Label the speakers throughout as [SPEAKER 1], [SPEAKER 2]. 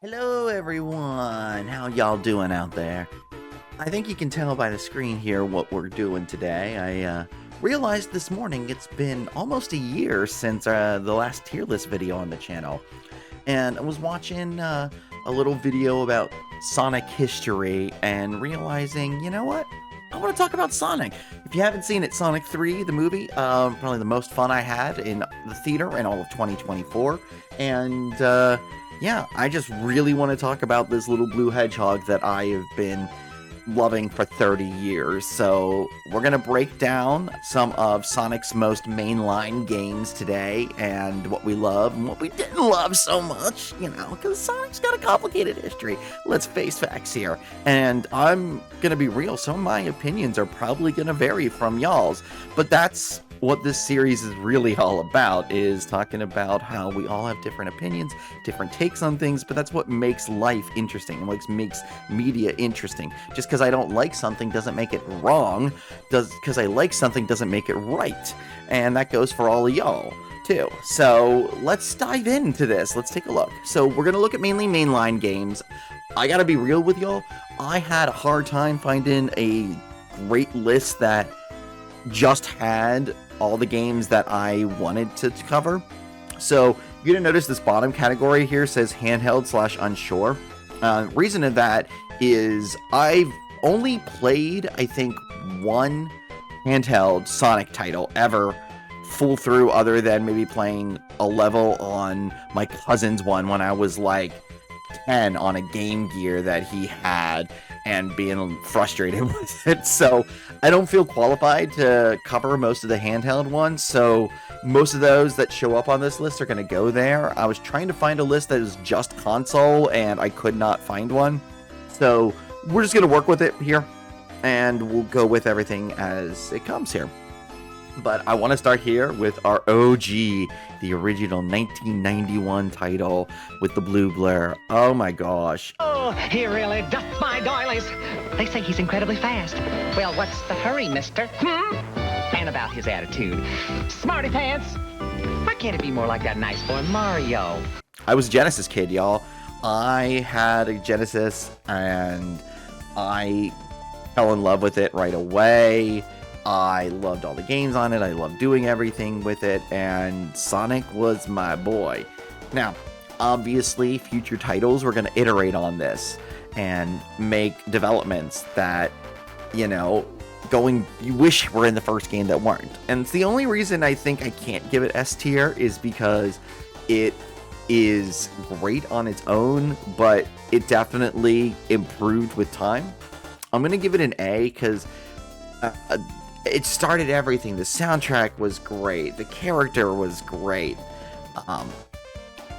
[SPEAKER 1] Hello everyone, how y'all doing out there? I think you can tell by the screen here what we're doing today. I realized this morning it's been almost a year since the last tier list video on the channel. And I was watching a little video about Sonic history and realizing, you know what? I want to talk about Sonic. If you haven't seen it, Sonic 3, the movie, probably the most fun I had in the theater in all of 2024. And yeah, I just really want to talk about this little blue hedgehog that I have been loving for 30 years. So we're going to break down some of Sonic's most mainline games today and what we love and what we didn't love so much, you know, because Sonic's got a complicated history. Let's face facts here. And I'm going to be real, some of my opinions are probably going to vary from y'all's, but that's what this series is really all about, is talking about how we all have different opinions, different takes on things, but that's what makes life interesting and what makes media interesting. Just because I don't like something doesn't make it wrong, because I like something doesn't make it right, and that goes for all of y'all too. So let's dive into this. Let's take a look. So we're gonna look at mainly mainline games. I gotta be real with y'all, I had a hard time finding a great list that just had all the games that I wanted to cover. So you're gonna notice this bottom category here says handheld/unsure. Reason of that is I've only played, I think, one handheld Sonic title ever full through, other than maybe playing a level on my cousin's one when I was like 10 on a Game Gear that he had and being frustrated with it. So I don't feel qualified to cover most of the handheld ones, so most of those that show up on this list are going to go there. I was trying to find a list that is just console and I could not find one, so we're just going to work with it here and we'll go with everything as it comes here. But I want to start here with our OG, the original 1991 title with the blue blur. Oh my gosh.
[SPEAKER 2] Oh, he really doth my doilies. They say he's incredibly fast. Well, what's the hurry, mister? And about his attitude. Smarty pants. Why can't it be more like that nice boy Mario?
[SPEAKER 1] I was a Genesis kid, y'all. I had a Genesis and I fell in love with it right away. I loved all the games on it, I loved doing everything with it, and Sonic was my boy. Now, obviously, future titles were going to iterate on this and make developments that, you know, you wish were in the first game that weren't. And it's the only reason I think I can't give it S tier is because it is great on its own, but it definitely improved with time. I'm going to give it an A because it started everything. The soundtrack was great. The character was great.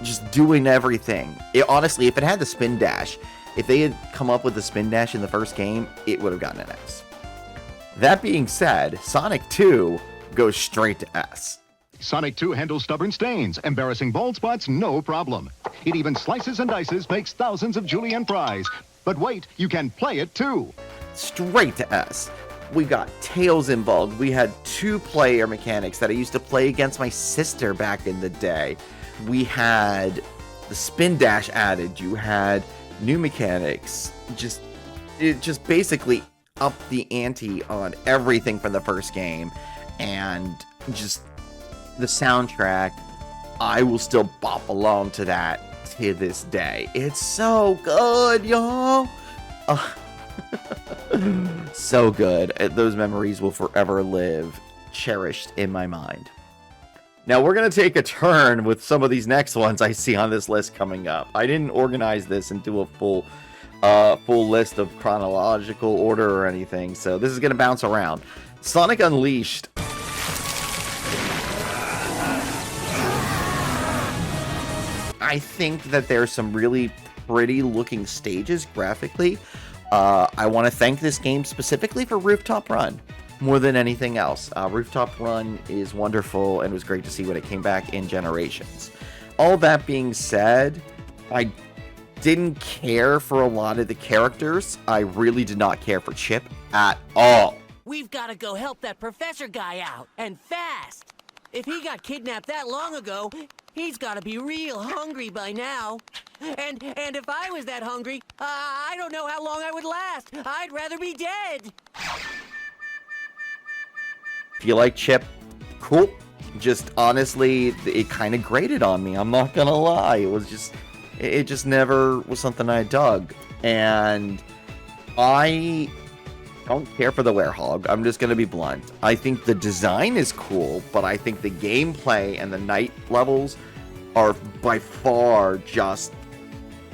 [SPEAKER 1] Just doing everything. Honestly, if it had the spin dash, if they had come up with the spin dash in the first game, it would have gotten an S. That being said, Sonic 2 goes straight to S.
[SPEAKER 3] Sonic 2 handles stubborn stains, embarrassing bald spots, no problem. It even slices and dices, makes thousands of julienne fries. But wait, you can play it too.
[SPEAKER 1] Straight to S. We got Tails involved. We had 2-player mechanics that I used to play against my sister back in the day. We had the spin dash added. You had new mechanics. It just basically upped the ante on everything from the first game. And just the soundtrack, I will still bop along to that to this day. It's so good, y'all. So good. Those memories will forever live, cherished in my mind. Now we're going to take a turn with some of these next ones I see on this list coming up. I didn't organize this into a full list of chronological order or anything, so this is going to bounce around. Sonic Unleashed. I think that there's some really pretty looking stages graphically. I want to thank this game specifically for Rooftop Run more than anything else. Rooftop Run is wonderful and it was great to see when it came back in Generations. All that being said, I didn't care for a lot of the characters. I really did not care for Chip at all.
[SPEAKER 4] We've got to go help that professor guy out, and fast. If he got kidnapped that long ago, He's gotta be real hungry by now. And if I was that hungry, I don't know how long I would last. I'd rather be dead.
[SPEAKER 1] If you like Chip, cool. Just honestly, it kind of grated on me. I'm not gonna lie. It just never was something I dug. And I don't care for the werehog. I'm just gonna be blunt. I think the design is cool, but I think the gameplay and the night levels are by far just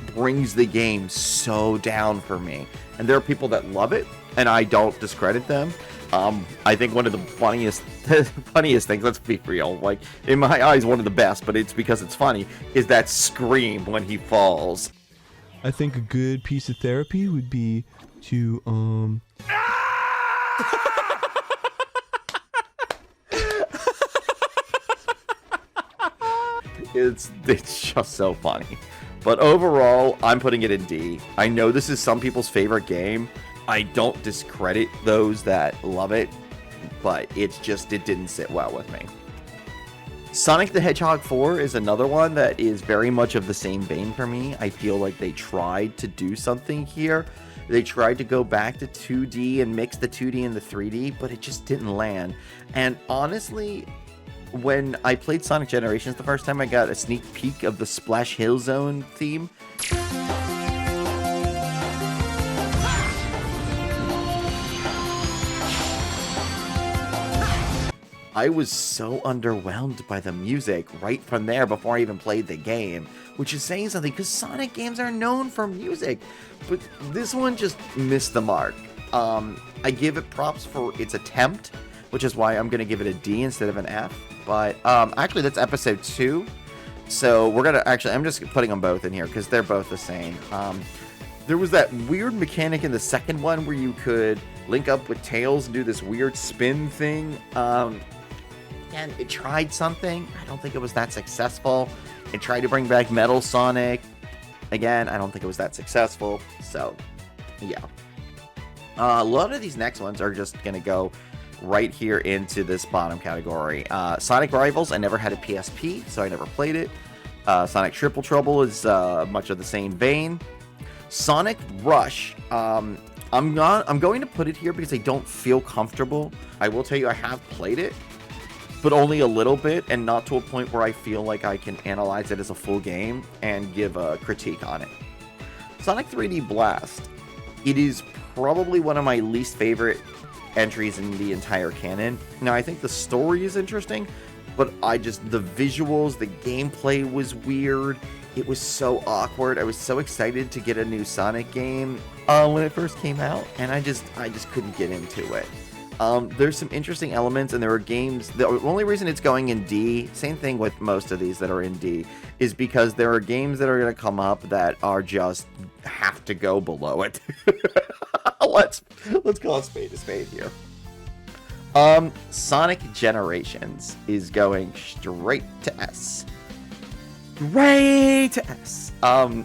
[SPEAKER 1] brings the game so down for me. And there are people that love it, and I don't discredit them. I think one of the funniest things, let's be real, like, in my eyes, one of the best, but it's because it's funny, is that scream when he falls.
[SPEAKER 5] I think a good piece of therapy would be to,
[SPEAKER 1] It's just so funny. But overall, I'm putting it in D. I know this is some people's favorite game. I don't discredit those that love it, but it didn't sit well with me. Sonic the Hedgehog 4 is another one that is very much of the same vein for me. I feel like they tried to do something here. They tried to go back to 2D and mix the 2D and the 3D, but it just didn't land. And honestly, when I played Sonic Generations the first time, I got a sneak peek of the Splash Hill Zone theme. I was so underwhelmed by the music right from there before I even played the game, which is saying something because Sonic games are known for music, but this one just missed the mark. I give it props for its attempt, which is why I'm going to give it a D instead of an F, but actually that's episode 2, so we're going to I'm just putting them both in here because they're both the same. There was that weird mechanic in the second one where you could link up with Tails and do this weird spin thing. And it tried something. I don't think it was that successful. It tried to bring back Metal Sonic. Again, I don't think it was that successful. So, yeah. A lot of these next ones are just going to go right here into this bottom category. Sonic Rivals, I never had a PSP, so I never played it. Sonic Triple Trouble is much of the same vein. Sonic Rush, I'm going to put it here because I don't feel comfortable. I will tell you I have played it, but only a little bit, and not to a point where I feel like I can analyze it as a full game and give a critique on it. Sonic 3D Blast. It is probably one of my least favorite entries in the entire canon. Now, I think the story is interesting, but the visuals, the gameplay was weird. It was so awkward. I was so excited to get a new Sonic game when it first came out, and I just couldn't get into it. There's some interesting elements, and there are games. The only reason it's going in D, same thing with most of these that are in D, is because there are games that are going to come up that are just have to go below it. Let's call a spade here. Sonic Generations is going straight to S. Straight to S.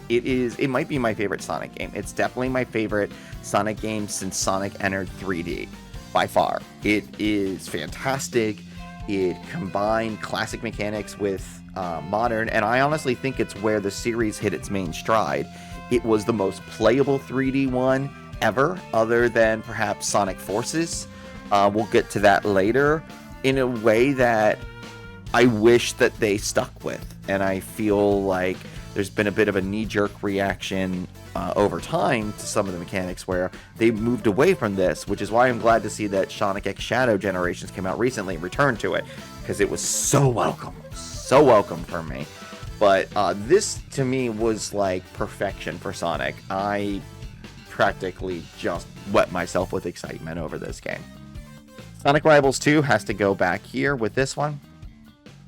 [SPEAKER 1] It might be my favorite Sonic game. It's definitely my favorite Sonic game since Sonic entered 3D. By far. It is fantastic. It combined classic mechanics with modern, and I honestly think it's where the series hit its main stride. It was the most playable 3D one ever, other than perhaps Sonic Forces. We'll get to that later, in a way that I wish that they stuck with, and I feel like there's been a bit of a knee-jerk reaction over time to some of the mechanics where they moved away from this, which is why I'm glad to see that Sonic X Shadow Generations came out recently and returned to it, because it was so welcome for me. But this, to me, was like perfection for Sonic. I practically just wet myself with excitement over this game. Sonic Rivals 2 has to go back here with this one.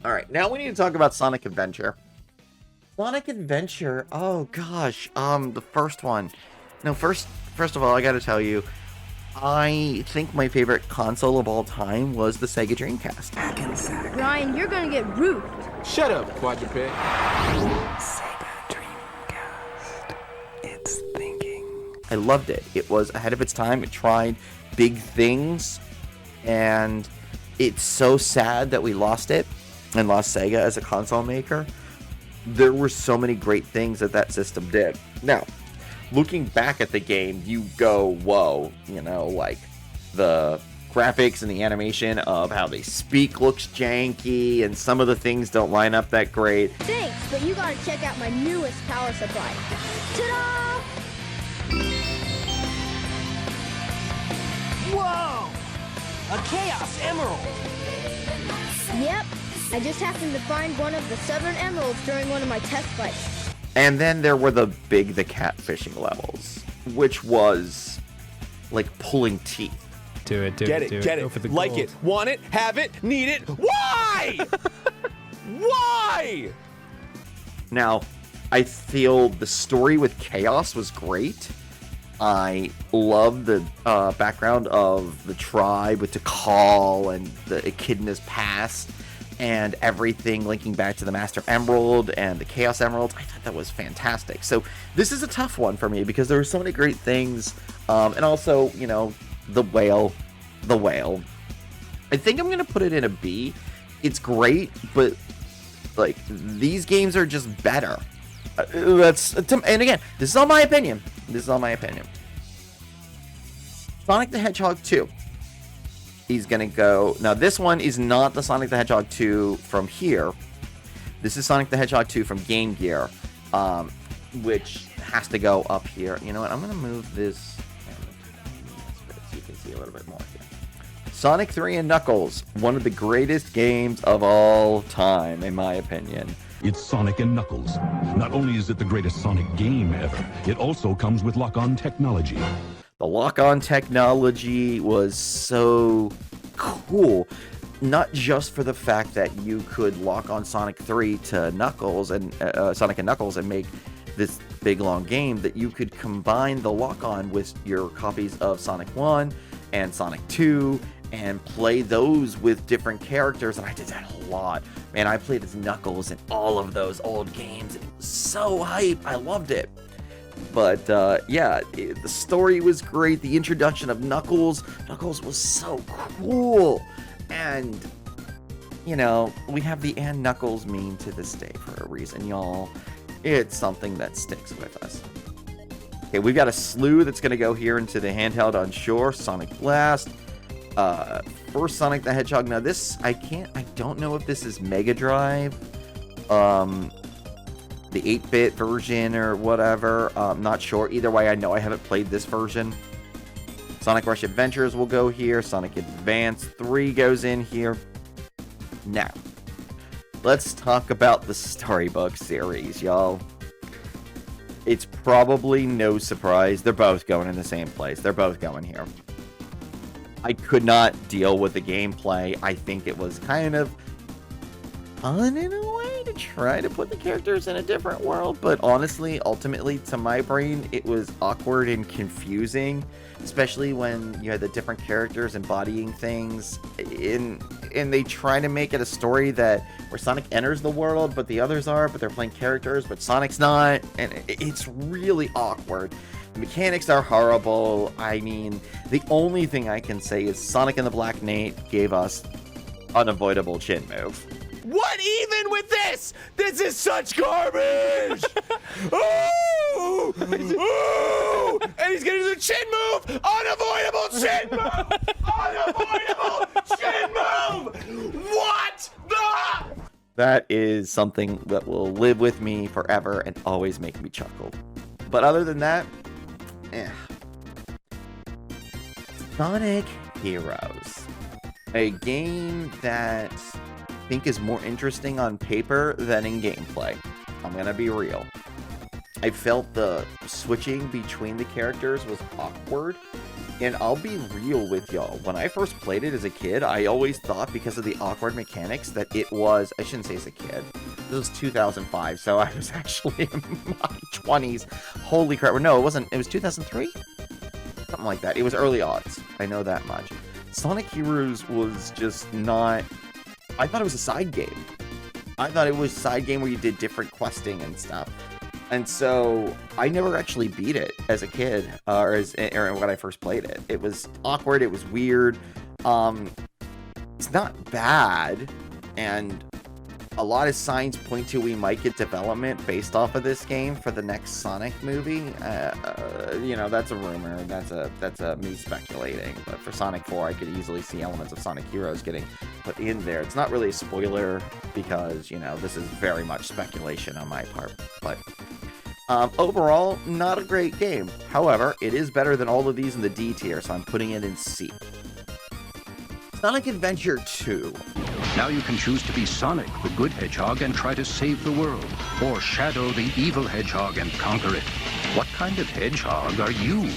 [SPEAKER 1] Alright, now we need to talk about Sonic Adventure. Sonic Adventure, oh gosh, the first one. No, first of all, I gotta tell you, I think my favorite console of all time was the Sega Dreamcast.
[SPEAKER 6] Ryan, you're gonna get roofed.
[SPEAKER 7] Shut up, quadruped.
[SPEAKER 4] Sega Dreamcast. It's thinking.
[SPEAKER 1] I loved it. It was ahead of its time. It tried big things, and it's so sad that we lost it and lost Sega as a console maker. there were so many great things that system did. Now, looking back at the game, you go, whoa, you know, like the graphics and the animation of how they speak looks janky, and some of the things don't line up that great.
[SPEAKER 6] Thanks, but you gotta check out my newest power supply. Ta-da!
[SPEAKER 4] Whoa! A Chaos Emerald!
[SPEAKER 6] Yep, I just happened to find one of the 7 emeralds during one of my test fights.
[SPEAKER 1] And then there were the catfishing levels, which was like pulling teeth.
[SPEAKER 5] Do it,
[SPEAKER 7] Get it,
[SPEAKER 5] Go for the
[SPEAKER 7] like
[SPEAKER 5] gold.
[SPEAKER 7] it, want it, have it, need it. Why? Why?
[SPEAKER 1] Now, I feel the story with Chaos was great. I love the background of the tribe with Tikal and the Echidna's past and everything linking back to the Master Emerald and the Chaos Emeralds. I thought that was fantastic. So this is a tough one for me because there were so many great things. And also, you know, the whale. I think I'm going to put it in a B. It's great, but like these games are just better. And again, this is all my opinion. Sonic the Hedgehog 2. He's gonna go. Now this one is not the Sonic the Hedgehog 2 from here. This is Sonic the Hedgehog 2 from Game Gear, which has to go up here. You know what? I'm gonna move this so you can see a little bit more here. Sonic 3 and Knuckles, one of the greatest games of all time, in my opinion.
[SPEAKER 8] It's Sonic and Knuckles. Not only is it the greatest Sonic game ever, it also comes with lock-on technology.
[SPEAKER 1] The lock-on technology was so cool, not just for the fact that you could lock on Sonic 3 to Knuckles and Sonic and Knuckles and make this big long game, that you could combine the lock-on with your copies of Sonic 1 and Sonic 2 and play those with different characters, and I did that a lot. Man, I played as Knuckles in all of those old games. It was so hype. I loved it. But yeah, the story was great. The introduction of Knuckles was so cool. And, you know, we have the and Knuckles meme to this day for a reason, y'all. It's something that sticks with us. Okay, we've got a slew that's going to go here into the handheld on shore. Sonic Blast. First Sonic the Hedgehog. Now this, I don't know if this is Mega Drive. The 8-bit version or whatever. I'm not sure. Either way, I know I haven't played this version. Sonic Rush Adventures will go here. Sonic Advance 3 goes in here. Now, let's talk about the Storybook series, y'all. It's probably no surprise. They're both going in the same place. They're both going here. I could not deal with the gameplay. I think it was kind of fun in a way to try to put the characters in a different world, but honestly, ultimately, to my brain, it was awkward and confusing, especially when you had the different characters embodying things, and they try to make it a story that where Sonic enters the world, but the others are, but they're playing characters, but Sonic's not, and it's really awkward. The mechanics are horrible. I mean, the only thing I can say is Sonic and the Black Knight gave us unavoidable chin move.
[SPEAKER 7] What even with this? This is such garbage! Ooh! Ooh! And he's gonna do the chin move! Unavoidable chin move! Unavoidable chin move! What the?
[SPEAKER 1] That is something that will live with me forever and always make me chuckle. But other than that, Sonic Heroes. A game that I think is more interesting on paper than in gameplay. I'm gonna be real. I felt the switching between the characters was awkward, and I'll be real with y'all. When I first played it as a kid, I always thought because of the awkward mechanics that it was, I shouldn't say as a kid, this was 2005, so I was actually in my 20s. Holy crap, no, it wasn't, it was 2003? Something like that. It was early odds, I know that much. Sonic Heroes was just not, I thought it was a side game. I thought it was a side game where you did different questing and stuff. And so I never actually beat it as a kid, or when I first played it. It was awkward, it was weird. It's not bad, and a lot of signs point to we might get development based off of this game for the next Sonic movie. You know, that's a rumor. That's me speculating. But for Sonic 4, I could easily see elements of Sonic Heroes getting put in there. It's not really a spoiler because, you know, this is very much speculation on my part. But overall, not a great game. However, it is better than all of these in the D tier, so I'm putting it in C. Sonic Adventure 2.
[SPEAKER 9] Now you can choose to be Sonic, the good hedgehog, and try to save the world, or Shadow, the evil hedgehog, and conquer it. What kind of hedgehog are you?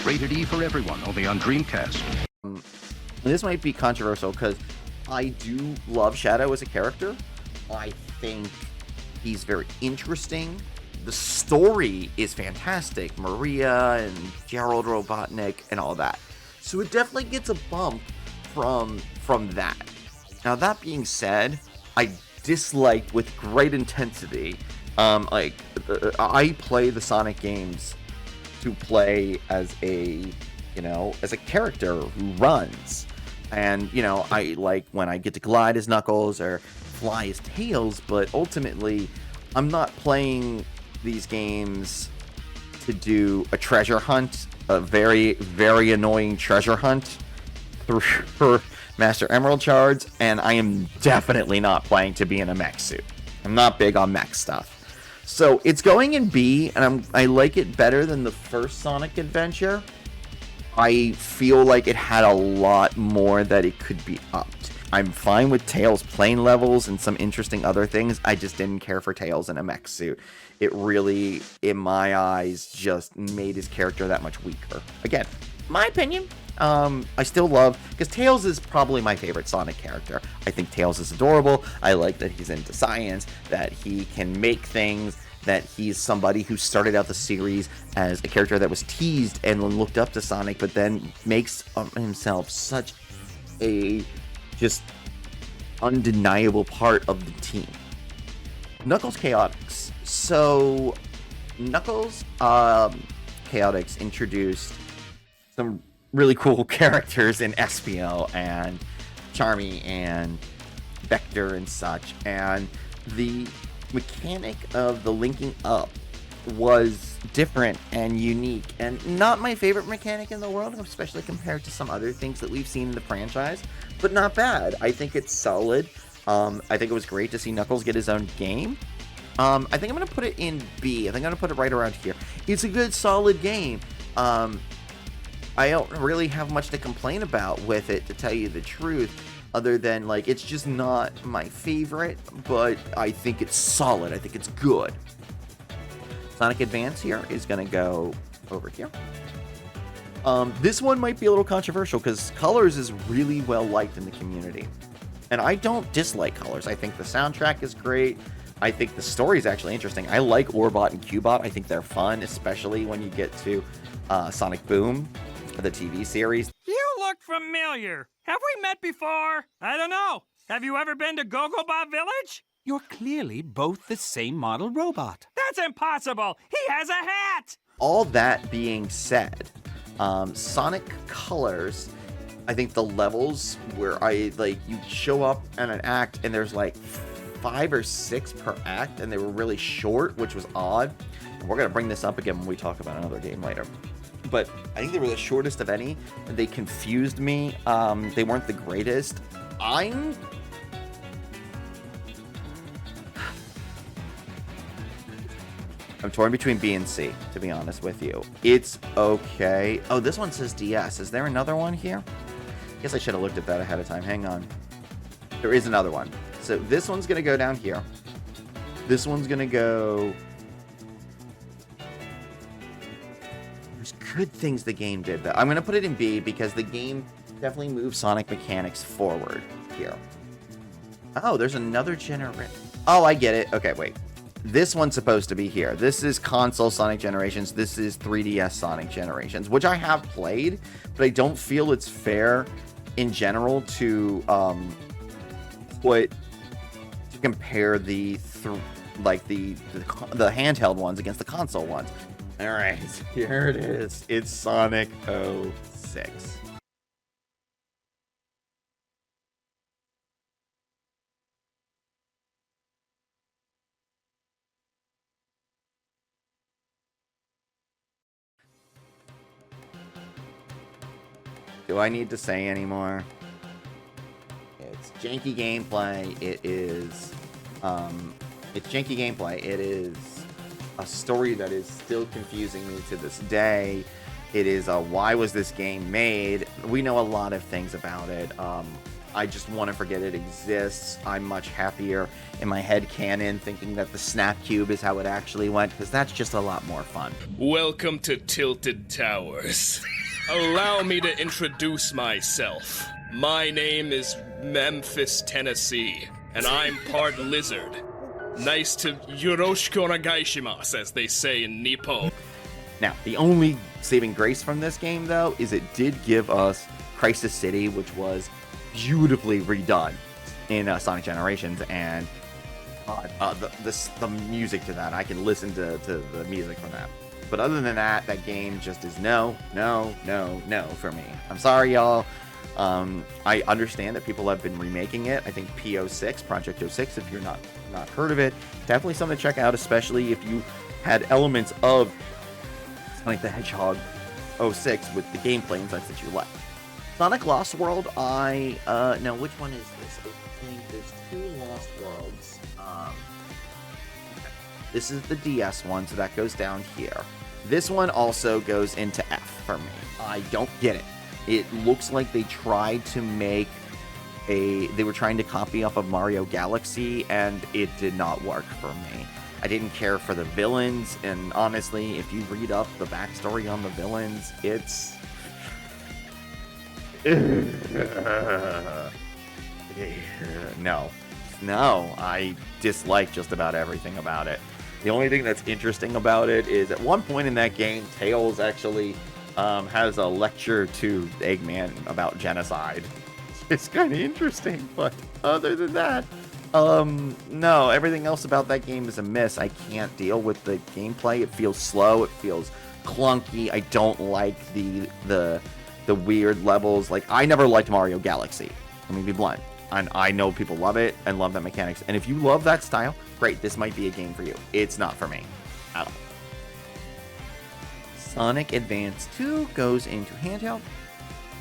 [SPEAKER 9] Rated E for everyone, only on Dreamcast.
[SPEAKER 1] This might be controversial because I do love Shadow as a character. I think he's very interesting. The story is fantastic. Maria and Gerald Robotnik and all that. So it definitely gets a bump from that. Now, that being said, I disliked with great intensity, I play the Sonic games to play as a character who runs. And, you know, I like when I get to glide as Knuckles or fly as Tails, but ultimately, I'm not playing these games to do a treasure hunt, a very, very annoying treasure hunt for Master Emerald shards, and I am definitely not playing to be in a mech suit. I'm not big on mech stuff. So it's going in B, and I like it better than the first Sonic Adventure. I feel like it had a lot more that it could be upped. I'm fine with Tails' plane levels and some interesting other things. I just didn't care for Tails in a mech suit. It really, in my eyes, just made his character that much weaker. Again, my opinion. I still love, because Tails is probably my favorite Sonic character. I think Tails is adorable. I like that he's into science, that he can make things, that he's somebody who started out the series as a character that was teased and looked up to Sonic, but then makes himself such a just undeniable part of the team. Knuckles Chaotix. So, Knuckles Chaotix introduced some really cool characters in Espio and Charmy and Vector and such, and the mechanic of the linking up was different and unique, and not my favorite mechanic in the world, especially compared to some other things that we've seen in the franchise, but not bad. I think it's solid. I think it was great to see Knuckles get his own game. I think I'm going to put it in B. I think I'm going to put it right around here. It's a good, solid game. I don't really have much to complain about with it, to tell you the truth, other than, like, it's just not my favorite, but I think it's solid. I think it's good. Sonic Advance here is going to go over here. This one might be a little controversial because Colors is really well liked in the community. And I don't dislike Colors. I think the soundtrack is great. I think the story is actually interesting. I like Orbot and Cubot. I think they're fun, especially when you get to Sonic Boom, the TV series.
[SPEAKER 10] You look familiar. Have we met before? I don't know. Have you ever been to Gogobot Village?
[SPEAKER 11] You're clearly both the same model robot.
[SPEAKER 10] That's impossible. He has a hat.
[SPEAKER 1] All that being said, Sonic Colors, I think the levels where you show up in an act and there's like 5 or 6 per act, and they were really short, which was odd. And we're going to bring this up again when we talk about another game later. But I think they were the shortest of any, and they confused me. They weren't the greatest. I'm torn between B and C, to be honest with you. It's okay. Oh, this one says DS. Is there another one here? I guess I should have looked at that ahead of time. Hang on. There is another one. So this one's going to go down here. This one's going to go... There's good things the game did, though. I'm going to put it in B because the game definitely moves Sonic mechanics forward here. Oh, there's another generation. Oh, I get it. Okay, wait. This one's supposed to be here. This is console Sonic Generations. This is 3DS Sonic Generations, which I have played, but I don't feel it's fair in general to compare the handheld ones against the console ones. All right, here it is. It's Sonic 06. Do I need to say anymore? It's janky gameplay. It's janky gameplay. It is a story that is still confusing me to this day. It is a why was this game made? We know a lot of things about it. I just want to forget it exists. I'm much happier in my head canon thinking that the Snap Cube is how it actually went, because that's just a lot more fun.
[SPEAKER 12] Welcome to Tilted Towers. Allow me to introduce myself. My name is Memphis, Tennessee, and I'm part lizard. Nice to yoroshiku onegaishimasu, as they say in Nippon.
[SPEAKER 1] Now, the only saving grace from this game, though, is it did give us Crisis City, which was beautifully redone in Sonic Generations, and the music to that, I can listen to the music from that. But other than that, that game just is no for me. I'm sorry, y'all. I understand that people have been remaking it. I think P06, Project 06, if you're not heard of it, definitely something to check out, especially if you had elements of Sonic the Hedgehog 06 with the gameplay and such that you like. Sonic Lost World, no, which one is this? I think there's 2 Lost Worlds. This is the DS one, so that goes down here. This one also goes into F for me. I don't get it. It looks like they tried to make they were trying to copy off of Mario Galaxy, and it did not work for me. I didn't care for the villains, and honestly, if you read up the backstory on the villains, it's... No, I dislike just about everything about it. The only thing that's interesting about it is at one point in that game, Tails actually has a lecture to Eggman about genocide. It's kind of interesting, but other than that, no, everything else about that game is a miss. I can't deal with the gameplay. It feels slow. It feels clunky. I don't like the weird levels. Like, I never liked Mario Galaxy. Let me be blunt. And I know people love it and love that mechanics. And if you love that style, great, this might be a game for you. It's not for me at all. Sonic Advance 2 goes into handheld.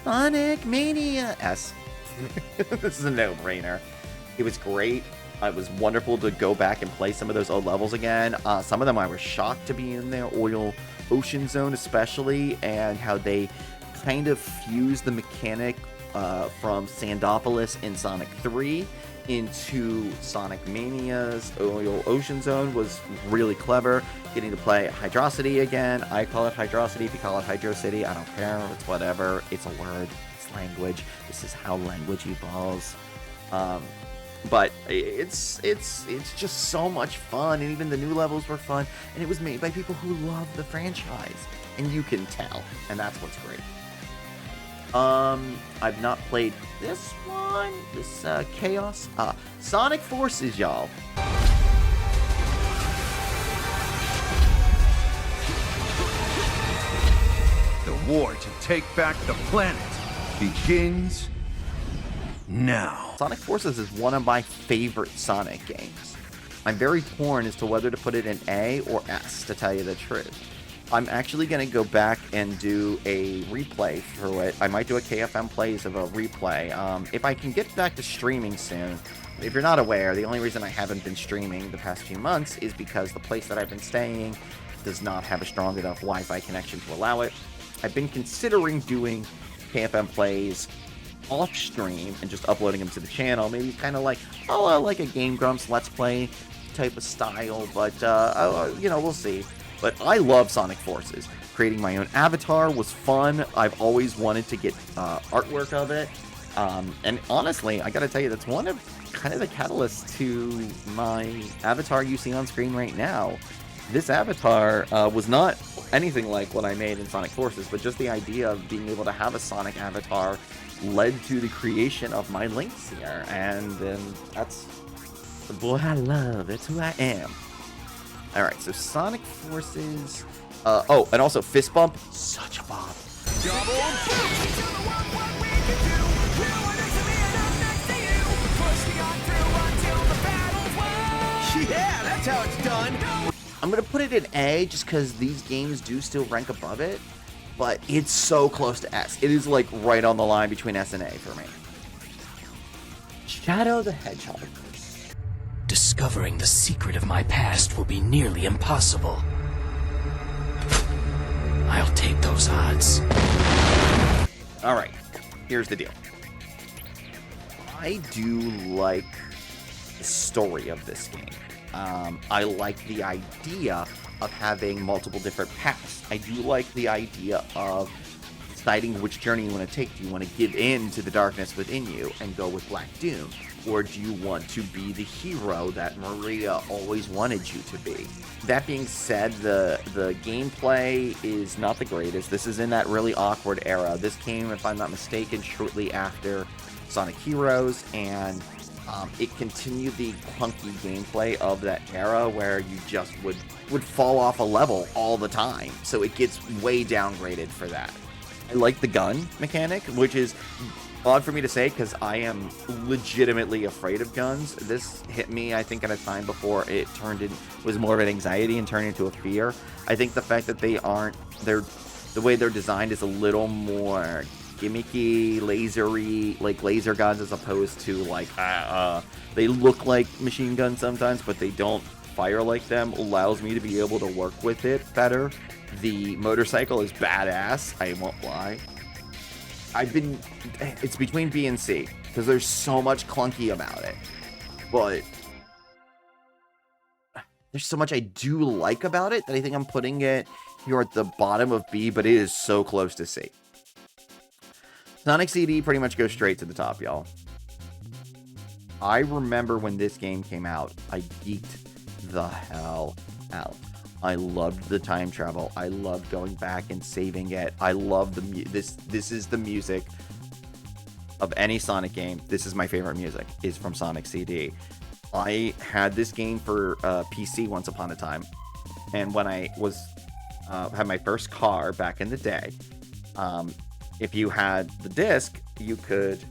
[SPEAKER 1] Sonic Mania S. This is a no-brainer. It was great. It was wonderful to go back and play some of those old levels again. Some of them I was shocked to be in there. Ocean Zone especially, and how they kind of fused the mechanic from Sandopolis in Sonic 3 into Sonic Mania's Ocean Zone was really clever. Getting to play Hydrocity again. I call it Hydrocity. If you call it Hydro City, I don't care. It's whatever. It's a word. It's language. This is how language evolves. But it's just so much fun, and even the new levels were fun, and it was made by people who love the franchise, and you can tell, and that's what's great. I've not played this one, this Chaos, Sonic Forces, y'all.
[SPEAKER 13] The war to take back the planet begins now.
[SPEAKER 1] Sonic Forces is one of my favorite Sonic games. I'm very torn as to whether to put it in A or S, to tell you the truth. I'm actually going to go back and do a replay through it. I might do a KFM plays of a replay. If I can get back to streaming soon. If you're not aware, the only reason I haven't been streaming the past few months is because the place that I've been staying does not have a strong enough Wi-Fi connection to allow it. I've been considering doing KFM plays off stream and just uploading them to the channel, maybe kind of like like a Game Grumps Let's Play type of style, but we'll see. But I love Sonic Forces. Creating my own avatar was fun. I've always wanted to get artwork of it, and honestly, I gotta tell you, that's one of kind of the catalysts to my avatar you see on screen right now. This avatar was not anything like what I made in Sonic Forces, but just the idea of being able to have a Sonic avatar led to the creation of my links here, and that's the boy I love. That's who I am. Alright, so Sonic Forces, and also Fist Bump, such a bop.
[SPEAKER 7] Yeah, that's how it's done.
[SPEAKER 1] I'm gonna put it in A just because these games do still rank above it. but it's so close to S. It is like right on the line between S and A for me. Shadow the Hedgehog.
[SPEAKER 14] Discovering the secret of my past will be nearly impossible. I'll take those odds.
[SPEAKER 1] All right, here's the deal. I do like the story of this game. I like the idea of having multiple different paths. I do like the idea of deciding which journey you want to take. Do you want to give in to the darkness within you and go with Black Doom? Or do you want to be the hero that Maria always wanted you to be? That being said, the gameplay is not the greatest. This is in that really awkward era. This came, if I'm not mistaken, shortly after Sonic Heroes, and it continued the clunky gameplay of that era where you just would fall off a level all the time. So it gets way downgraded for that. I like the gun mechanic, which is odd for me to say because I am legitimately afraid of guns. This hit me, I think, at a time before it was more of an anxiety and turned into a fear. I think the fact that the way they're designed is a little more gimmicky, lasery, like laser guns, as opposed to like they look like machine guns sometimes, but they don't fire like them, allows me to be able to work with it better. The motorcycle is badass, I won't lie. It's between B and C, because there's so much clunky about it. But there's so much I do like about it that I think I'm putting it here at the bottom of B, but it is so close to C. Sonic CD pretty much goes straight to the top, y'all. I remember when this game came out, I geeked the hell out. I loved the time travel. I loved going back and saving it. I love this is the music of any Sonic game. This is my favorite music, is from Sonic CD. I had this game for PC once upon a time, and when I had my first car back in the day, if you had the disc, you could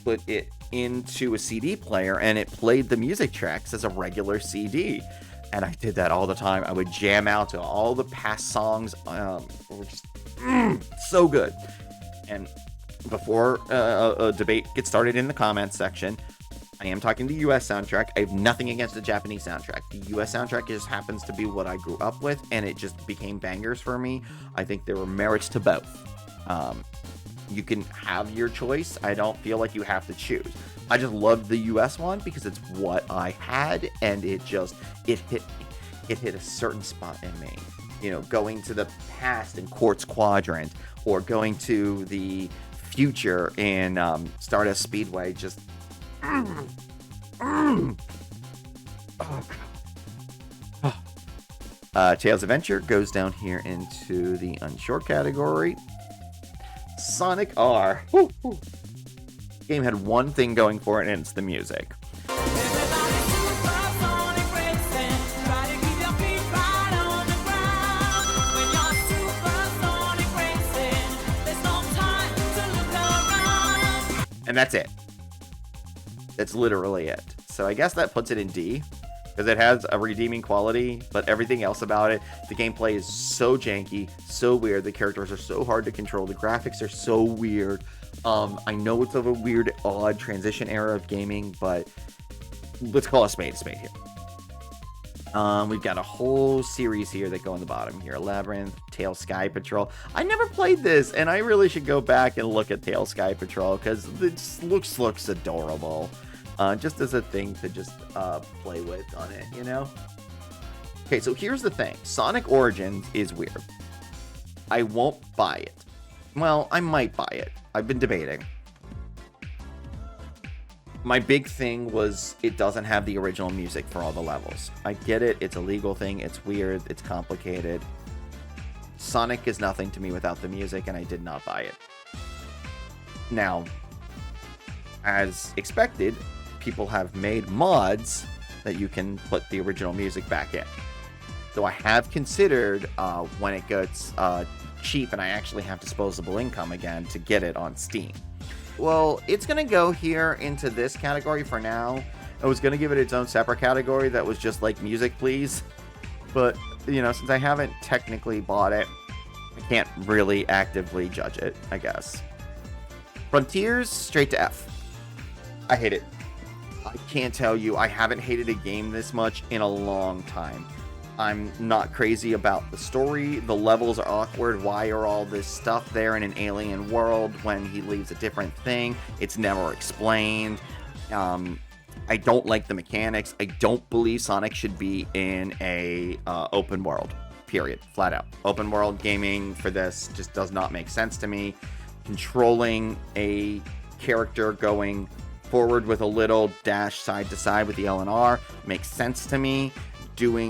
[SPEAKER 1] put it into a CD player and it played the music tracks as a regular CD. And I did that all the time. I would jam out to all the past songs. Were just so good. And before a debate gets started in the comments section, I am talking the US soundtrack. I have nothing against the Japanese soundtrack. The US soundtrack just happens to be what I grew up with, and it just became bangers for me. I think there were merits to both. You can have your choice. I don't feel like you have to choose. I just loved the US one because it's what I had, and it hit me. It hit a certain spot in me. You know, going to the past in Quartz Quadrant, or going to the future in Stardust Speedway, just Tails Adventure goes down here into the unsure category. Sonic R. Woo, woo. Game had one thing going for it, and it's the music. And that's it. That's literally it. So I guess that puts it in D, because it has a redeeming quality, but everything else about it, the gameplay is so janky, so weird, the characters are so hard to control, the graphics are so weird. I know it's of a weird, odd transition era of gaming, but let's call a spade here. We've got a whole series here that go on the bottom here. Labyrinth, Tail Sky Patrol. I never played this, and I really should go back and look at Tail Sky Patrol, because it looks adorable. Just as a thing to just play with on it, you know? Okay, so here's the thing. Sonic Origins is weird. I won't buy it. Well, I might buy it. I've been debating. My big thing was it doesn't have the original music for all the levels. I get it. It's a legal thing. It's weird. It's complicated. Sonic is nothing to me without the music, and I did not buy it. Now, as expected, people have made mods that you can put the original music back in. So I have considered when it gets cheap and I actually have disposable income again to get it on Steam. Well, it's going to go here into this category for now. I was going to give it its own separate category that was just like music, please. But, you know, since I haven't technically bought it I can't really actively judge it, I guess. Frontiers, straight to F. I hate it. I can't tell you, I haven't hated a game this much in a long time. I'm not crazy about the story. The levels are awkward. Why are all this stuff there in an alien world when he leaves a different thing? It's never explained. I don't like the mechanics. I don't believe Sonic should be in a open world, period. Flat out. Open world gaming for this just does not make sense to me. Controlling a character going forward with a little dash side to side with the L and R makes sense to me.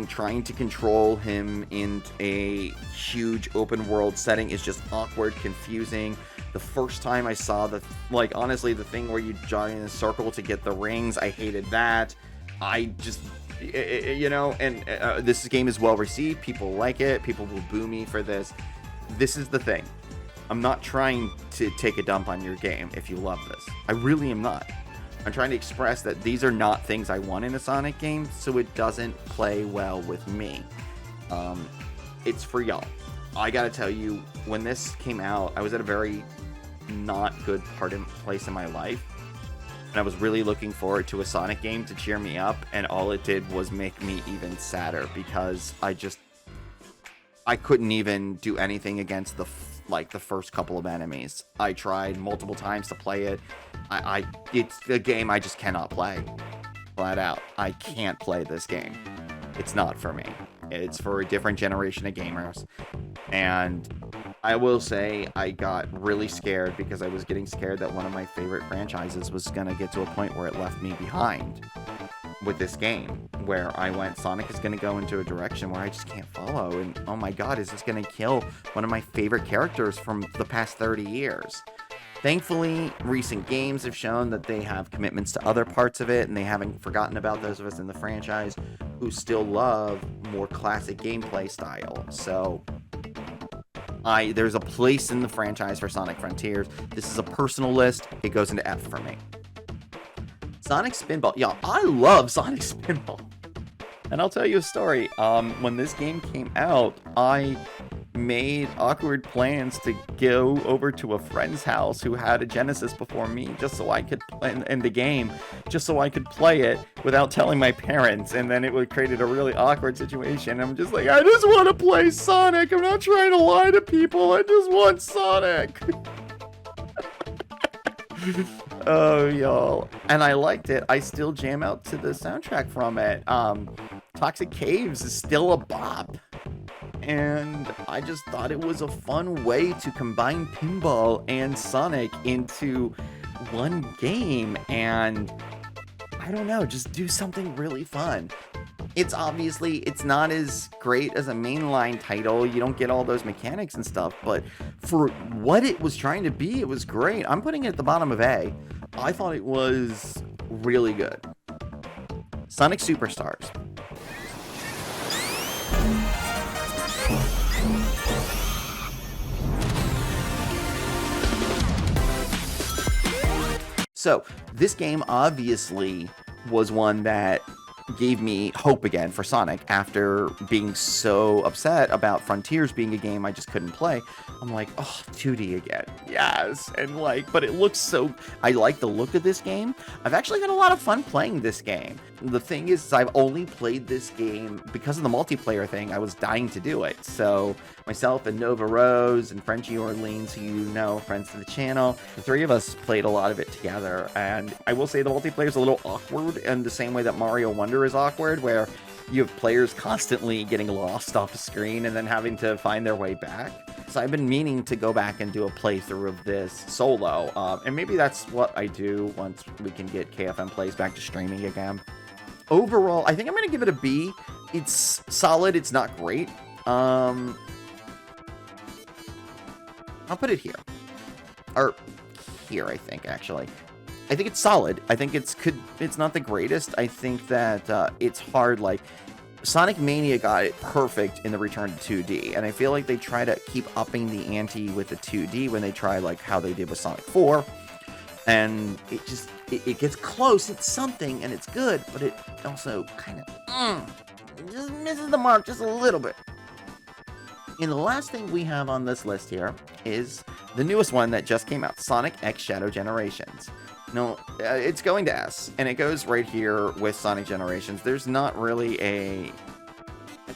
[SPEAKER 1] Trying to control him in a huge open world setting is just awkward, confusing. The first time I saw honestly, the thing where you jog in a circle to get the rings, I hated that. I just, this game is well received. People like it. People will boo me for this. This is the thing. I'm not trying to take a dump on your game if you love this. I really am not. I'm trying to express that these are not things I want in a Sonic game, so it doesn't play well with me. It's for y'all. I gotta tell you, when this came out, I was at a very not good place in my life, and I was really looking forward to a Sonic game to cheer me up, and all it did was make me even sadder, because I couldn't even do anything against the first couple of enemies. I tried multiple times to play it. It's a game I just cannot play. Flat out. I can't play this game. It's not for me. It's for a different generation of gamers. And I will say I got really scared because I was getting scared that one of my favorite franchises was going to get to a point where it left me behind with this game, where I went, Sonic is going to go into a direction where I just can't follow, and oh my god, is this going to kill one of my favorite characters from the past 30 years? Thankfully, recent games have shown that they have commitments to other parts of it, and they haven't forgotten about those of us in the franchise who still love more classic gameplay style. So there's a place in the franchise for Sonic Frontiers. This is a personal list. It goes into F for me. Sonic Spinball. Yeah, I love Sonic Spinball. And I'll tell you a story. When this game came out, I made awkward plans to go over to a friend's house who had a Genesis before me, just so I could in the game, just so I could play it without telling my parents. And then it would created a really awkward situation. I'm just like, I just want to play Sonic. I'm not trying to lie to people. I just want Sonic. Oh, y'all. And I liked it. I still jam out to the soundtrack from it. Toxic Caves is still a bop. And I just thought it was a fun way to combine pinball and Sonic into one game. And I don't know, just do something really fun. It's not as great as a mainline title. You don't get all those mechanics and stuff, but for what it was trying to be, it was great. I'm putting it at the bottom of A. I thought it was really good. Sonic Superstars. So, this game obviously was one that gave me hope again for Sonic after being so upset about Frontiers being a game I just couldn't play. I'm like, oh, 2D again. Yes. And but it looks so, I like the look of this game. I've actually had a lot of fun playing this game. The thing is, I've only played this game because of the multiplayer thing. I was dying to do it. So myself and Nova Rose and Frenchie Orleans, who you know, friends to the channel, the three of us played a lot of it together. And I will say the multiplayer is a little awkward in the same way that Mario Wonder is awkward, where you have players constantly getting lost off the screen and then having to find their way back. So I've been meaning to go back and do a playthrough of this solo, and maybe that's what I do once we can get KFM Plays back to streaming again. Overall, I think I'm going to give it a B. It's solid, it's not great. I'll put it here. Or here, I think, actually. I think it's solid. I think it's not the greatest. I think that it's hard. Sonic Mania got it perfect in the return to 2D, and I feel like they try to keep upping the ante with the 2D when they try how they did with Sonic 4, and it gets close. It's something, and it's good, but it also kind of just misses the mark just a little bit. And the last thing we have on this list here is the newest one that just came out, Sonic X Shadow Generations. No, it's going to S, and it goes right here with Sonic Generations. There's not really a...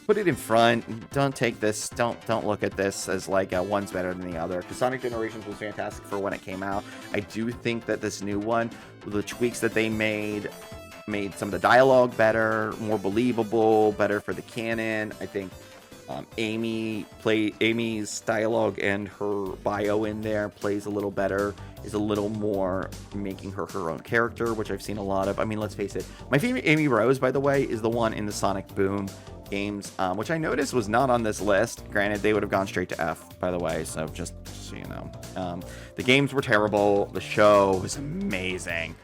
[SPEAKER 1] Put it in front. Don't take this. Don't look at this as like one's better than the other. Because Sonic Generations was fantastic for when it came out. I do think that this new one, the tweaks that they made some of the dialogue better, more believable, better for the canon. I think Amy's dialogue and her bio in there plays a little better, is a little more making her own character, which I've seen a lot of. I mean, let's face it. My favorite Amy Rose, by the way, is the one in the Sonic Boom games, which I noticed was not on this list. Granted, they would have gone straight to F, by the way, so just so you know. The games were terrible. The show was amazing.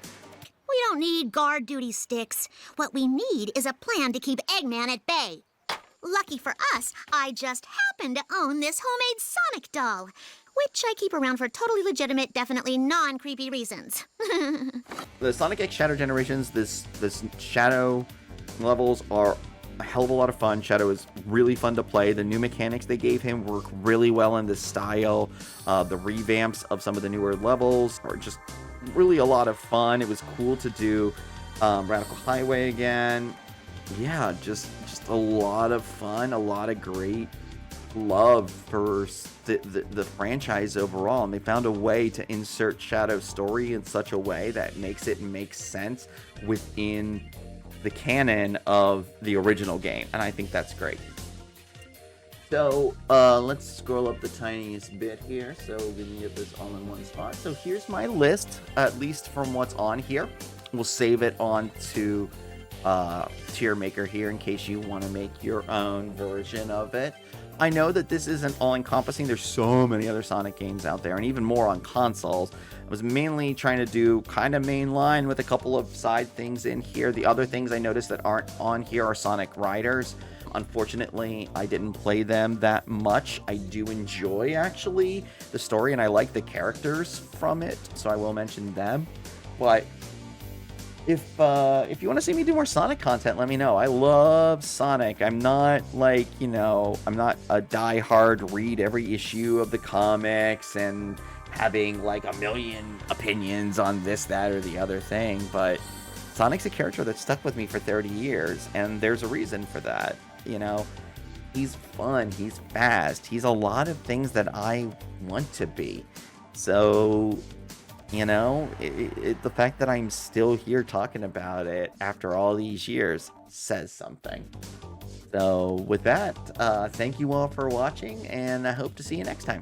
[SPEAKER 15] We don't need guard duty sticks. What we need is a plan to keep Eggman at bay. Lucky for us, I just happen to own this homemade Sonic doll, which I keep around for totally legitimate, definitely non-creepy reasons.
[SPEAKER 1] The Sonic X Shadow Generations, this Shadow levels are a hell of a lot of fun. Shadow is really fun to play. The new mechanics they gave him work really well in this style. The revamps of some of the newer levels are just really a lot of fun. It was cool to do Radical Highway again. Yeah, just a lot of fun, a lot of great love for the franchise overall, and they found a way to insert Shadow's story in such a way that makes it make sense within the canon of the original game, and I think that's great. So let's scroll up the tiniest bit here so we can get this all in one spot. So here's my list, at least from what's on here. We'll save it on to TierMaker here in case you want to make your own version of it. I know that this isn't all-encompassing. There's so many other Sonic games out there, and even more on consoles. I was mainly trying to do kind of mainline with a couple of side things in here. The other things I noticed that aren't on here are Sonic Riders. Unfortunately, I didn't play them that much. I do enjoy, actually, the story, and I like the characters from it, so I will mention them. But if you want to see me do more Sonic content, let me know. I love Sonic. I'm not like, I'm not a die-hard read every issue of the comics and having like a million opinions on this, that, or the other thing, but Sonic's a character that stuck with me for 30 years, and there's a reason for that. He's fun, he's fast, he's a lot of things that I want to be. So, the fact that I'm still here talking about it after all these years says something. So with that, thank you all for watching, and I hope to see you next time.